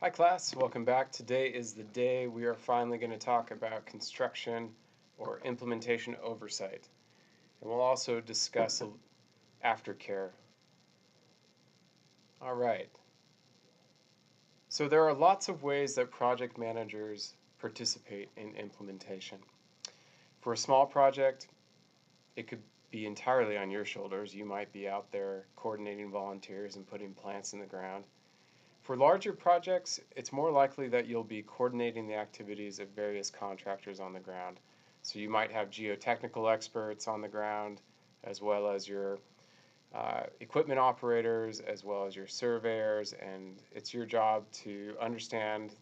Hi class, welcome back. Today is the day we are finally going to talk about construction or implementation oversight. And we'll also discuss aftercare. All right. So there are lots of ways that project managers participate in implementation. For a small project, it could be entirely on your shoulders. You might be out there coordinating volunteers and putting plants in the ground. For larger projects, it's more likely that you'll be coordinating the activities of various contractors on the ground. So you might have geotechnical experts on the ground, as well as your equipment operators, as well as your surveyors, and it's your job to understand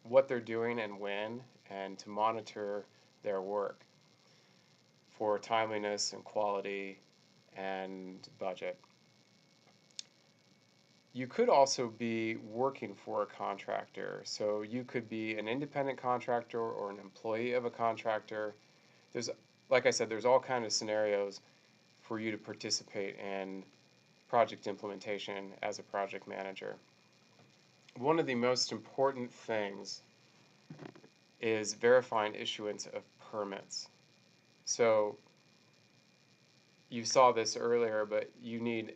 what they're doing and when, and to monitor their work for timeliness and quality and budget. You could also be working for a contractor. So you could be an independent contractor or an employee of a contractor. There's, like I said, there's all kinds of scenarios for you to participate in project implementation as a project manager. One of the most important things is verifying issuance of permits. So you saw this earlier, but you need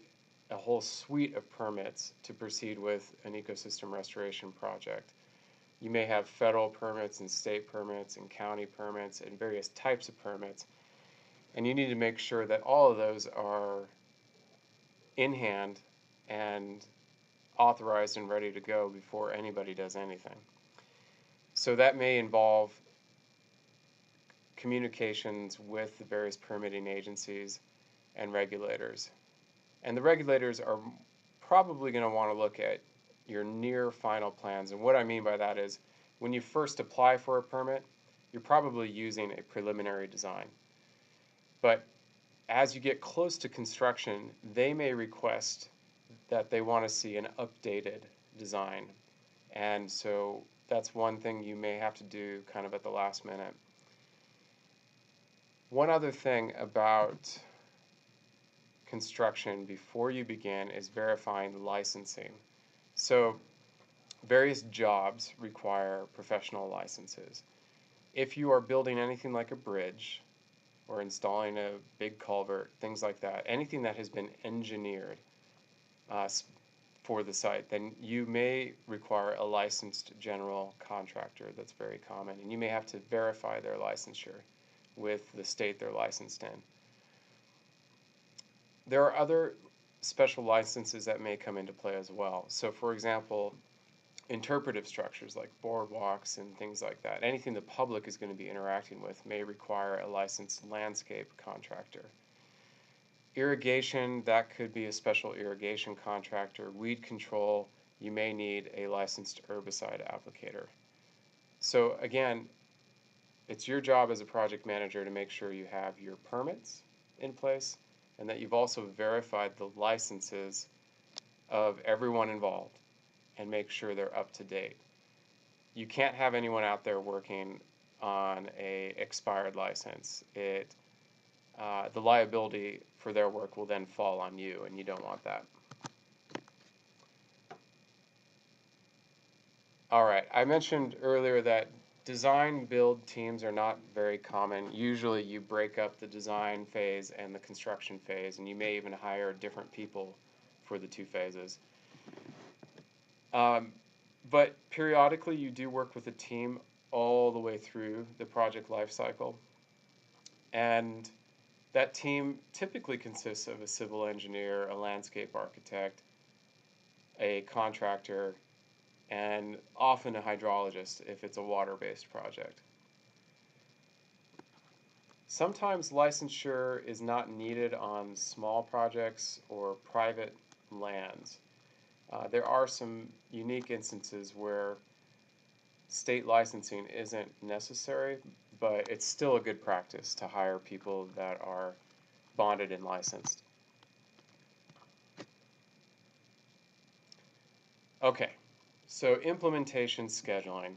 a whole suite of permits to proceed with an ecosystem restoration project. You may have federal permits and state permits and county permits and various types of permits, and you need to make sure that all of those are in hand and authorized and ready to go before anybody does anything. So that may involve communications with the various permitting agencies and regulators. And the regulators are probably going to want to look at your near final plans. And what I mean by that is when you first apply for a permit, you're probably using a preliminary design. But as you get close to construction, they may request that they want to see an updated design. And so that's one thing you may have to do kind of at the last minute. One other thing about construction before you begin is verifying licensing. So various jobs require professional licenses. If you are building anything like a bridge or installing a big culvert, things like that, anything that has been engineered for the site, then you may require a licensed general contractor. That's very common. And you may have to verify their licensure with the state they're licensed in. There are other special licenses that may come into play as well. So for example, interpretive structures like boardwalks and things like that, anything the public is going to be interacting with may require a licensed landscape contractor. Irrigation, that could be a special irrigation contractor. Weed control, you may need a licensed herbicide applicator. So again, it's your job as a project manager to make sure you have your permits in place and that you've also verified the licenses of everyone involved and make sure they're up to date. You can't have anyone out there working on a expired license. The liability for their work will then fall on you, and you don't want that. All right, I mentioned earlier that design build teams are not very common. Usually you break up the design phase and the construction phase, and you may even hire different people for the two phases. But periodically you do work with a team all the way through the project lifecycle. And that team typically consists of a civil engineer, a landscape architect, a contractor, and often a hydrologist if it's a water-based project. Sometimes licensure is not needed on small projects or private lands. There are some unique instances where state licensing isn't necessary, but it's still a good practice to hire people that are bonded and licensed. Okay, so implementation scheduling.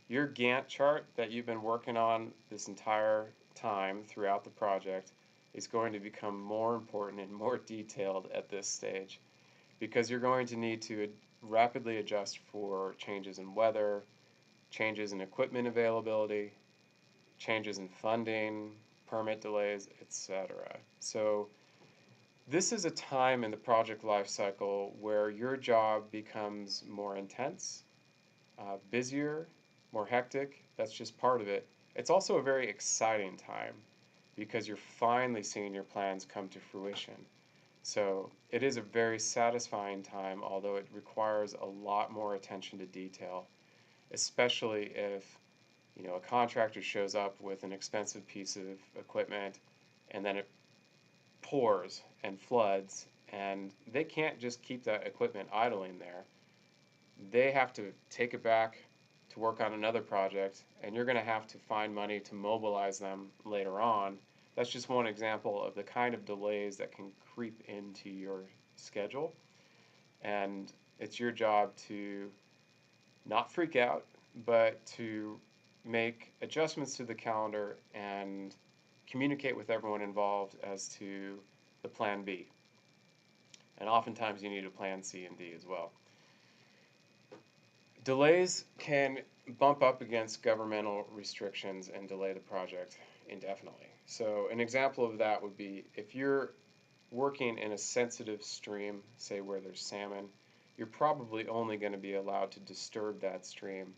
Your Gantt chart that you've been working on this entire time throughout the project is going to become more important and more detailed at this stage because you're going to need to rapidly adjust for changes in weather, changes in equipment availability, changes in funding, permit delays, etc. So this is a time in the project lifecycle where your job becomes more intense, busier, more hectic. That's just part of it. It's also a very exciting time because you're finally seeing your plans come to fruition. So it is a very satisfying time, although it requires a lot more attention to detail, especially if a contractor shows up with an expensive piece of equipment and then it pours and floods, and they can't just keep that equipment idling there. They have to take it back to work on another project, and you're going to have to find money to mobilize them later on. That's just one example of the kind of delays that can creep into your schedule, and it's your job to not freak out, but to make adjustments to the calendar and communicate with everyone involved as to the plan B. And oftentimes you need a plan C and D as well. Delays can bump up against governmental restrictions and delay the project indefinitely. So an example of that would be if you're working in a sensitive stream, say where there's salmon, you're probably only going to be allowed to disturb that stream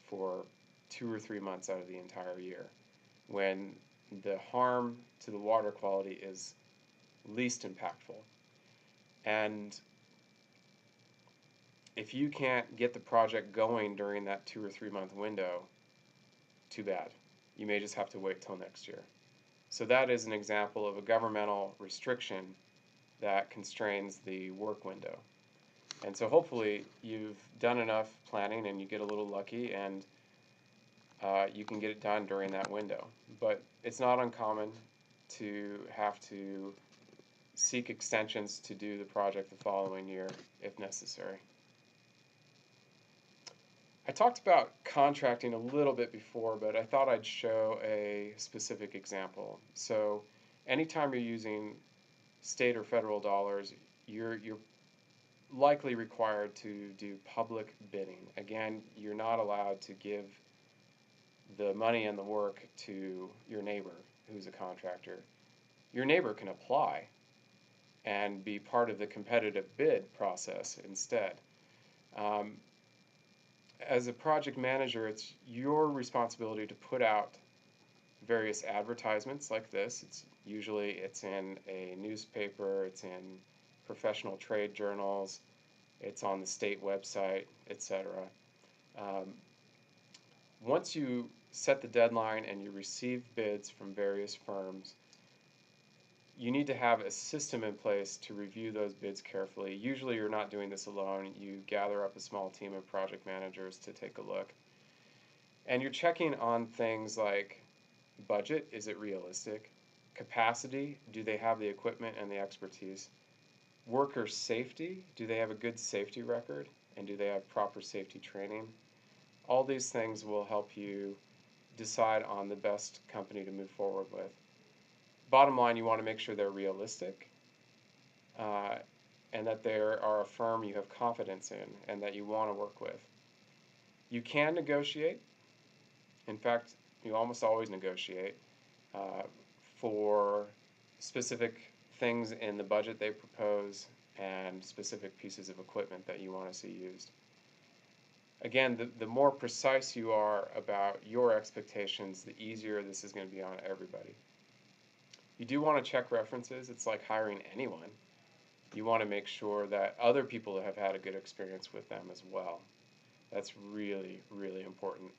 for 2 or 3 months out of the entire year, when the harm to the water quality is least impactful. And if you can't get the project going during that 2 or 3 month window, too bad. You may just have to wait till next year. So that is an example of a governmental restriction that constrains the work window. And so hopefully you've done enough planning and you get a little lucky and you can get it done during that window. But it's not uncommon to have to seek extensions to do the project the following year if necessary. I talked about contracting a little bit before, but I thought I'd show a specific example. So anytime you're using state or federal dollars, you're likely required to do public bidding. Again, you're not allowed to give the money and the work to your neighbor who's a contractor. Your neighbor can apply and be part of the competitive bid process instead. As a project manager, it's your responsibility to put out various advertisements like this. It's in a newspaper, it's in professional trade journals, it's on the state website, etc. Once you set the deadline and you receive bids from various firms, you need to have a system in place to review those bids carefully. Usually you're not doing this alone. You gather up a small team of project managers to take a look. And you're checking on things like budget, is it realistic? Capacity, do they have the equipment and the expertise? Worker safety, do they have a good safety record? And do they have proper safety training? All these things will help you decide on the best company to move forward with. Bottom line, you want to make sure they're realistic and that they are a firm you have confidence in and that you want to work with. You can negotiate. In fact, you almost always negotiate for specific things in the budget they propose and specific pieces of equipment that you want to see used. Again, the more precise you are about your expectations, the easier this is going to be on everybody. You do want to check references. It's like hiring anyone. You want to make sure that other people have had a good experience with them as well. That's really, really important.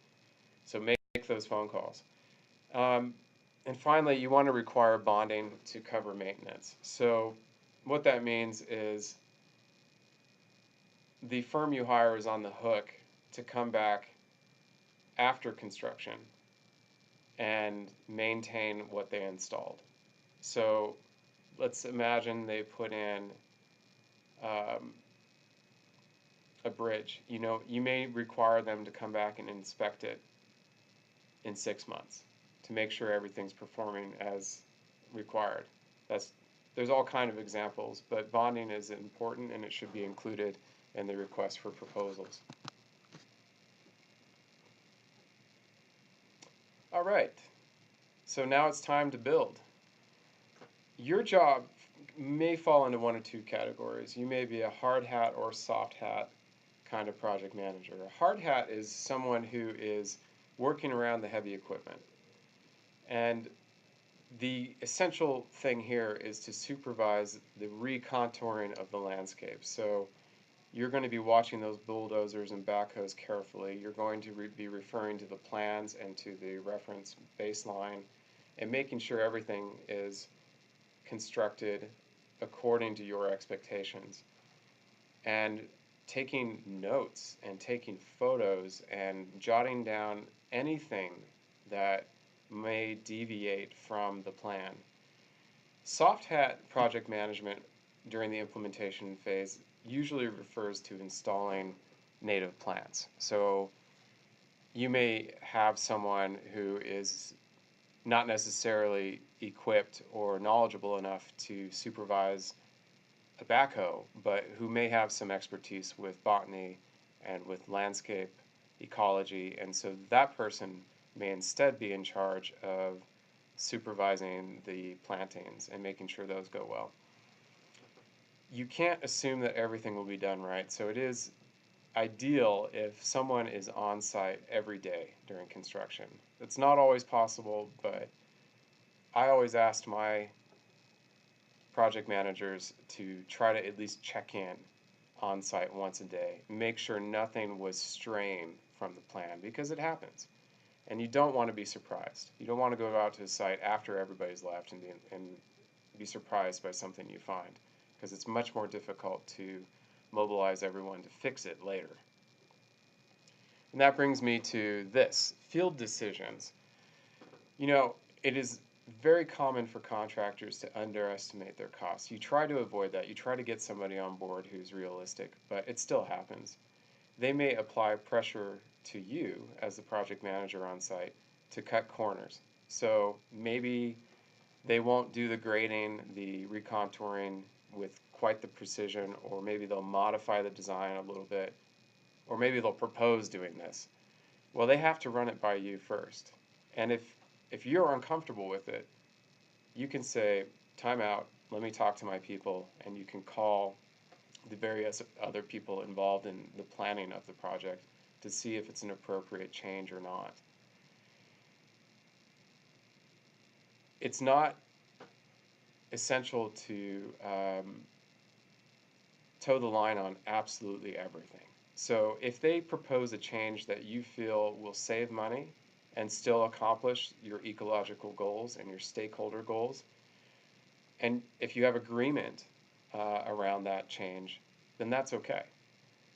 So make those phone calls. And finally, you want to require bonding to cover maintenance. So what that means is the firm you hire is on the hook to come back after construction and maintain what they installed. So let's imagine they put in a bridge. You may require them to come back and inspect it in 6 months to make sure everything's performing as required. There's all kind of examples, but bonding is important and it should be included and the request for proposals. All right, so now it's time to build. Your job may fall into one or two categories. You may be a hard hat or soft hat kind of project manager. A hard hat is someone who is working around the heavy equipment. And the essential thing here is to supervise the recontouring of the landscape. So you're going to be watching those bulldozers and backhoes carefully. You're going to be referring to the plans and to the reference baseline and making sure everything is constructed according to your expectations. And taking notes and taking photos and jotting down anything that may deviate from the plan. Soft hat project management during the implementation phase usually refers to installing native plants. So you may have someone who is not necessarily equipped or knowledgeable enough to supervise a backhoe, but who may have some expertise with botany and with landscape ecology, and so that person may instead be in charge of supervising the plantings and making sure those go well. You can't assume that everything will be done right, so it is ideal if someone is on site every day during construction. It's not always possible, but I always asked my project managers to try to at least check in on site once a day, make sure nothing was straying from the plan, because it happens. And you don't want to be surprised. You don't want to go out to a site after everybody's left and be surprised by something you find, because it's much more difficult to mobilize everyone to fix it later. And that brings me to this, field decisions. You know, it is very common for contractors to underestimate their costs. You try to avoid that. You try to get somebody on board who's realistic, but it still happens. They may apply pressure to you as the project manager on site to cut corners. So maybe they won't do the grading, the recontouring with quite the precision, or maybe they'll modify the design a little bit, or maybe they'll propose doing this. Well, they have to run it by you first. And if you're uncomfortable with it, you can say, time out, let me talk to my people, and you can call the various other people involved in the planning of the project to see if it's an appropriate change or not. It's not essential to toe the line on absolutely everything. So if they propose a change that you feel will save money and still accomplish your ecological goals and your stakeholder goals, and if you have agreement around that change, then that's okay.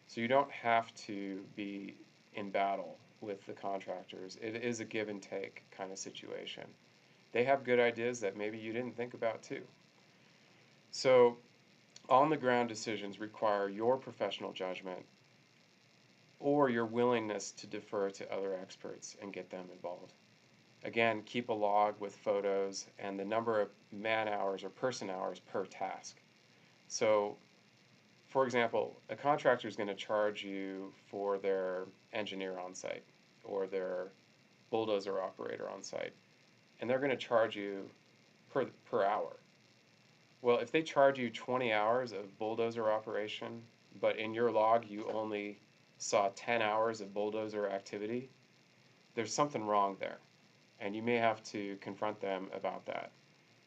So you don't have to be in battle with the contractors. It is a give and take kind of situation. They have good ideas that maybe you didn't think about too. So on the ground decisions require your professional judgment or your willingness to defer to other experts and get them involved. Again, keep a log with photos and the number of man hours or person hours per task. So, for example, a contractor is going to charge you for their engineer on site or their bulldozer operator on site, and they're going to charge you per hour. Well, if they charge you 20 hours of bulldozer operation, but in your log you only saw 10 hours of bulldozer activity, there's something wrong there. And you may have to confront them about that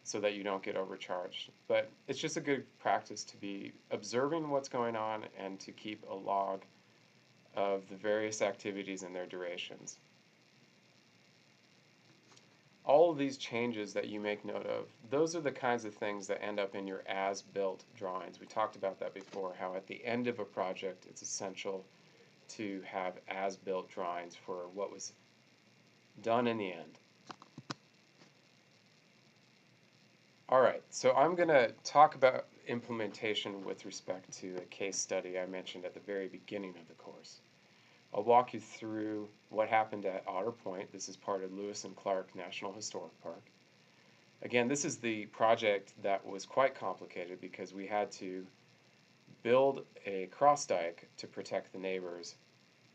so that you don't get overcharged. But it's just a good practice to be observing what's going on and to keep a log of the various activities and their durations. All of these changes that you make note of, those are the kinds of things that end up in your as-built drawings. We talked about that before, how at the end of a project it's essential to have as-built drawings for what was done in the end. All right, so I'm going to talk about implementation with respect to a case study I mentioned at the very beginning of the course. I'll walk you through what happened at Otter Point. This is part of Lewis and Clark National Historic Park. Again, this is the project that was quite complicated because we had to build a cross dike to protect the neighbors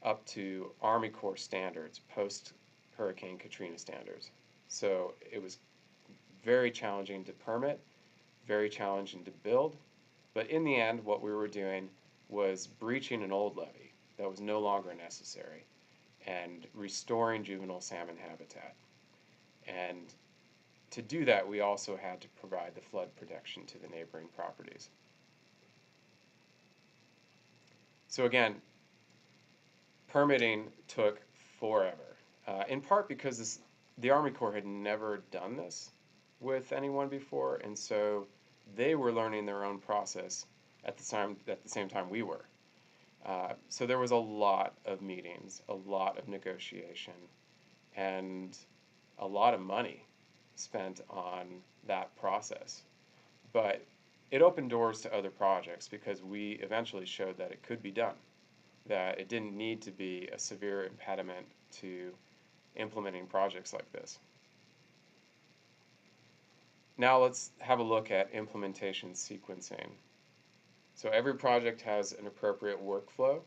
up to Army Corps standards, post Hurricane Katrina standards. So it was very challenging to permit, very challenging to build, but in the end, what we were doing was breaching an old levee that was no longer necessary and restoring juvenile salmon habitat. And to do that, we also had to provide the flood protection to the neighboring properties. So again, permitting took forever, in part because the Army Corps had never done this with anyone before, and so they were learning their own process at the same time we were. So there was a lot of meetings, a lot of negotiation, and a lot of money spent on that process. But it opened doors to other projects because we eventually showed that it could be done, that it didn't need to be a severe impediment to implementing projects like this. Now let's have a look at implementation sequencing. So every project has an appropriate workflow.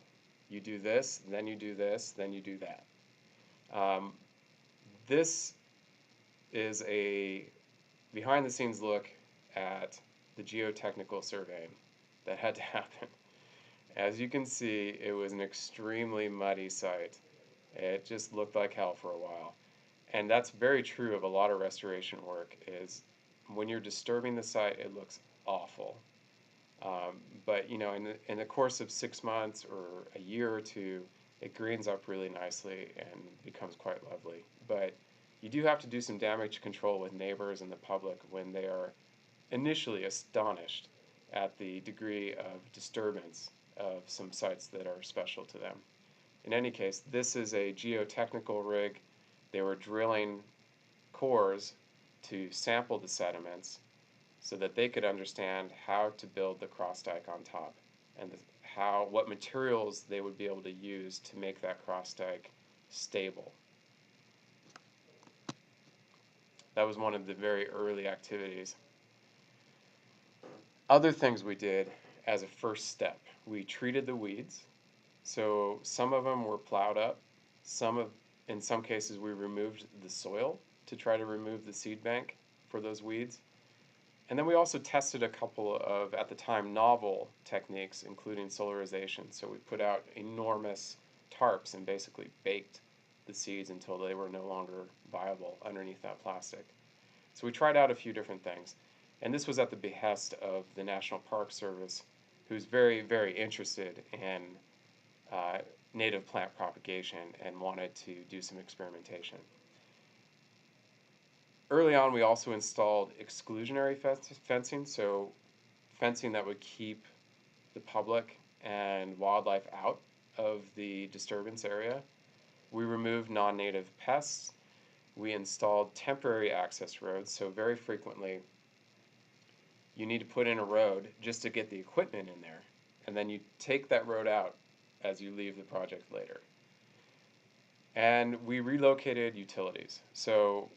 You do this, then you do this, then you do that. This is a behind-the-scenes look at the geotechnical surveying that had to happen. As you can see, it was an extremely muddy site. It just looked like hell for a while. And that's very true of a lot of restoration work, is when you're disturbing the site, it looks awful. But you know, in the course of 6 months or a year or two, it greens up really nicely and becomes quite lovely. But you do have to do some damage control with neighbors and the public when they are initially astonished at the degree of disturbance of some sites that are special to them. In any case, this is a geotechnical rig. They were drilling cores to sample the sediments so that they could understand how to build the cross dike on top and what materials they would be able to use to make that cross dike stable. That was one of the very early activities. Other things we did as a first step, we treated the weeds. So some of them were plowed up. In some cases, we removed the soil to try to remove the seed bank for those weeds. And then we also tested a couple of, at the time, novel techniques, including solarization. So we put out enormous tarps and basically baked the seeds until they were no longer viable underneath that plastic. So we tried out a few different things. And this was at the behest of the National Park Service, who's very, very interested in native plant propagation and wanted to do some experimentation. Early on, we also installed exclusionary fencing, so fencing that would keep the public and wildlife out of the disturbance area. We removed non-native pests. We installed temporary access roads, so very frequently you need to put in a road just to get the equipment in there, and then you take that road out as you leave the project later. And we relocated utilities. So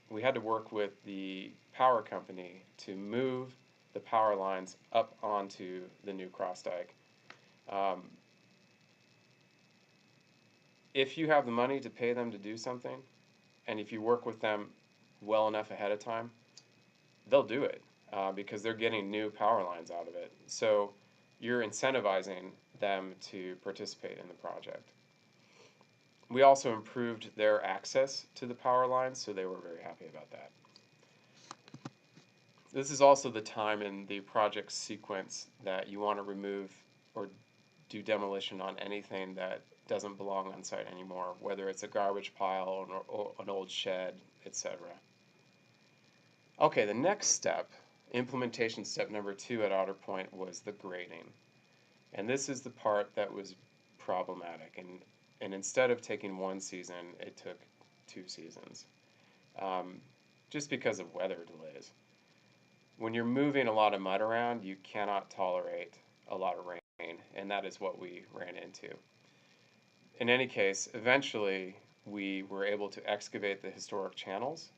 we had to work with the power company to move the power lines up onto the new cross dike. If you have the money to pay them to do something, and if you work with them well enough ahead of time, they'll do it because they're getting new power lines out of it. So you're incentivizing them to participate in the project. We also improved their access to the power lines, so they were very happy about that. This is also the time in the project sequence that you want to remove or do demolition on anything that doesn't belong on site anymore, whether it's a garbage pile or an old shed, etc. Okay, the next step, implementation step number 2 at Otter Point, was the grading. And this is the part that was problematic. And instead of taking 1 season, it took 2 seasons, just because of weather delays. When you're moving a lot of mud around, you cannot tolerate a lot of rain, and that is what we ran into. In any case, eventually we were able to excavate the historic channels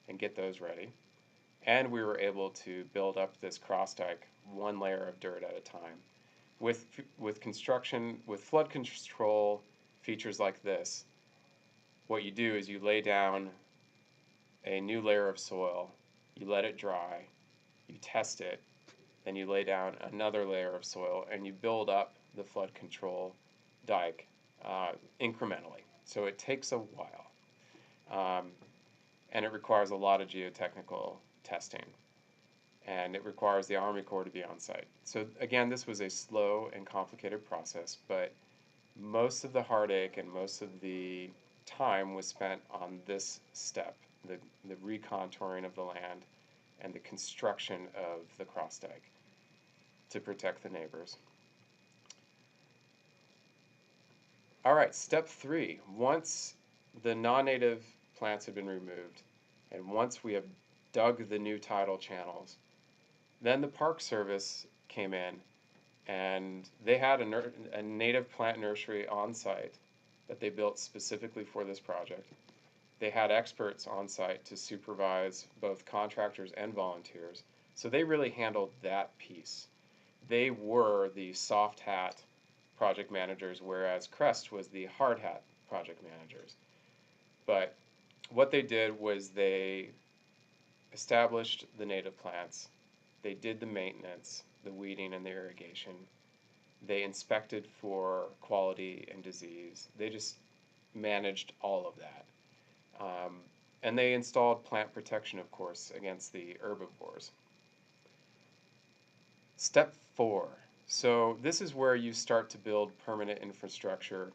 and get those ready, and we were able to build up this cross dike 1 layer of dirt at a time. with construction, with flood control features like this, what you do is you lay down a new layer of soil, you let it dry, you test it, then you lay down another layer of soil, and you build up the flood control dike incrementally. So it takes a while, and it requires a lot of geotechnical testing, and it requires the Army Corps to be on site. So again, this was a slow and complicated process, but most of the heartache and most of the time was spent on this step, the recontouring of the land and the construction of the cross dike to protect the neighbors. All right, step 3. Once the non-native plants have been removed, and once we have dug the new tidal channels, then the Park Service came in, and they had a native plant nursery on site that they built specifically for this project. They had experts on site to supervise both contractors and volunteers, so they really handled that piece. They were the soft hat project managers, whereas Crest was the hard hat project managers. But what they did was they established the native plants, they did the maintenance, the weeding and the irrigation, they inspected for quality and disease, they just managed all of that. And they installed plant protection, of course, against the herbivores. Step 4. So this is where you start to build permanent infrastructure.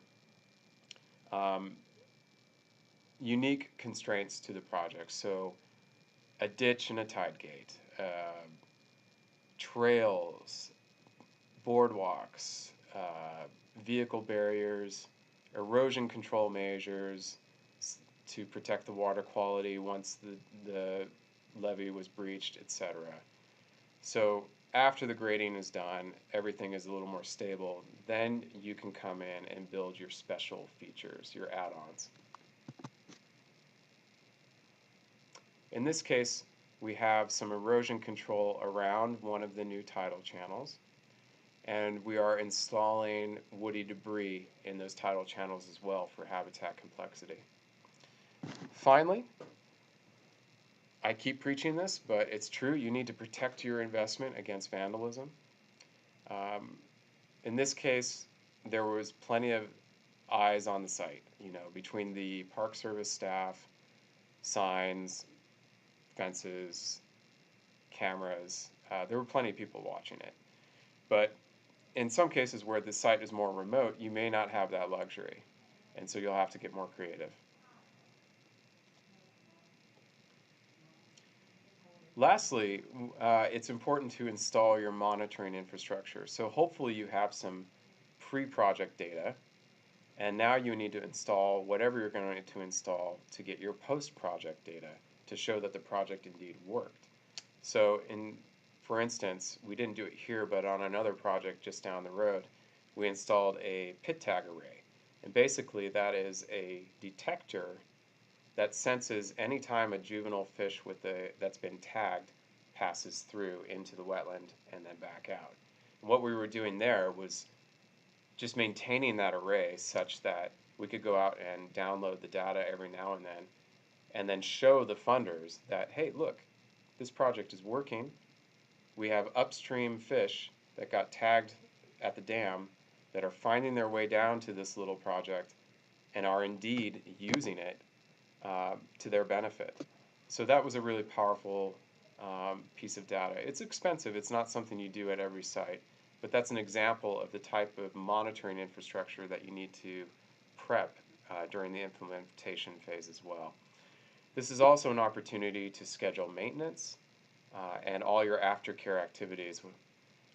Unique constraints to the project. So a ditch and a tide gate, trails, boardwalks, vehicle barriers, erosion control measures to protect the water quality once the levee was breached, etc. So after the grading is done, everything is a little more stable, then you can come in and build your special features, your add-ons. In this case, we have some erosion control around one of the new tidal channels, and we are installing woody debris in those tidal channels as well for habitat complexity. Finally, I keep preaching this, but it's true, you need to protect your investment against vandalism. In this case, there was plenty of eyes on the site, between the Park Service staff, signs, fences, cameras. There were plenty of people watching it. But in some cases where the site is more remote, you may not have that luxury, and so you'll have to get more creative. Lastly, it's important to install your monitoring infrastructure. So hopefully you have some pre-project data, and now you need to install whatever you're going to install to get your post-project data to show that the project indeed worked. So for instance, we didn't do it here, but on another project just down the road, we installed a pit tag array. And basically that is a detector that senses anytime a juvenile fish that's been tagged passes through into the wetland and then back out. And what we were doing there was just maintaining that array such that we could go out and download the data every now and then show the funders that, hey, look, this project is working. We have upstream fish that got tagged at the dam that are finding their way down to this little project and are indeed using it to their benefit. So that was a really powerful piece of data. It's expensive. It's not something you do at every site, but that's an example of the type of monitoring infrastructure that you need to prep during the implementation phase as well. This is also an opportunity to schedule maintenance and all your aftercare activities,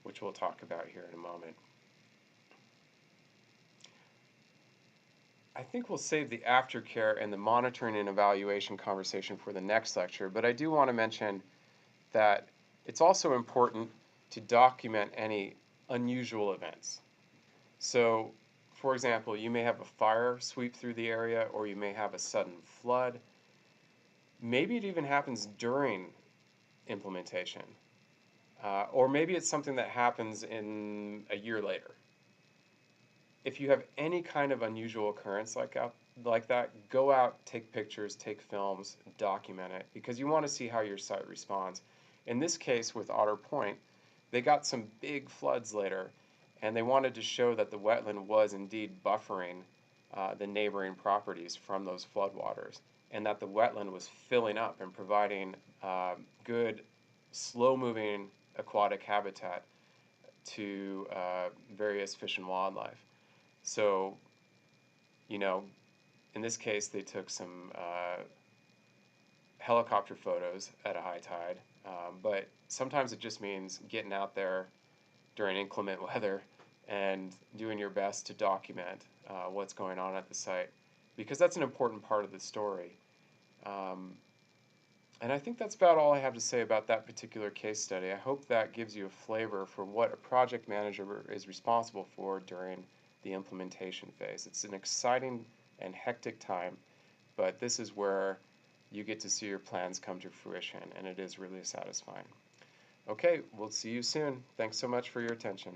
which we'll talk about here in a moment. I think we'll save the aftercare and the monitoring and evaluation conversation for the next lecture, but I do want to mention that it's also important to document any unusual events. So, for example, you may have a fire sweep through the area, or you may have a sudden flood. Maybe it even happens during implementation. or maybe it's something that happens in a year later. If you have any kind of unusual occurrence like that, go out, take pictures, take films, document it, because you want to see how your site responds. In this case with Otter Point, they got some big floods later, and they wanted to show that the wetland was indeed buffering the neighboring properties from those floodwaters, and that the wetland was filling up and providing good, slow-moving aquatic habitat to various fish and wildlife. So, you know, in this case, they took some helicopter photos at a high tide, but sometimes it just means getting out there during inclement weather and doing your best to document what's going on at the site, because that's an important part of the story. Um, and I think that's about all I have to say about that particular case study. I hope that gives you a flavor for what a project manager is responsible for during the implementation phase. It's an exciting and hectic time, but this is where you get to see your plans come to fruition, and it is really satisfying. Okay, we'll see you soon. Thanks so much for your attention.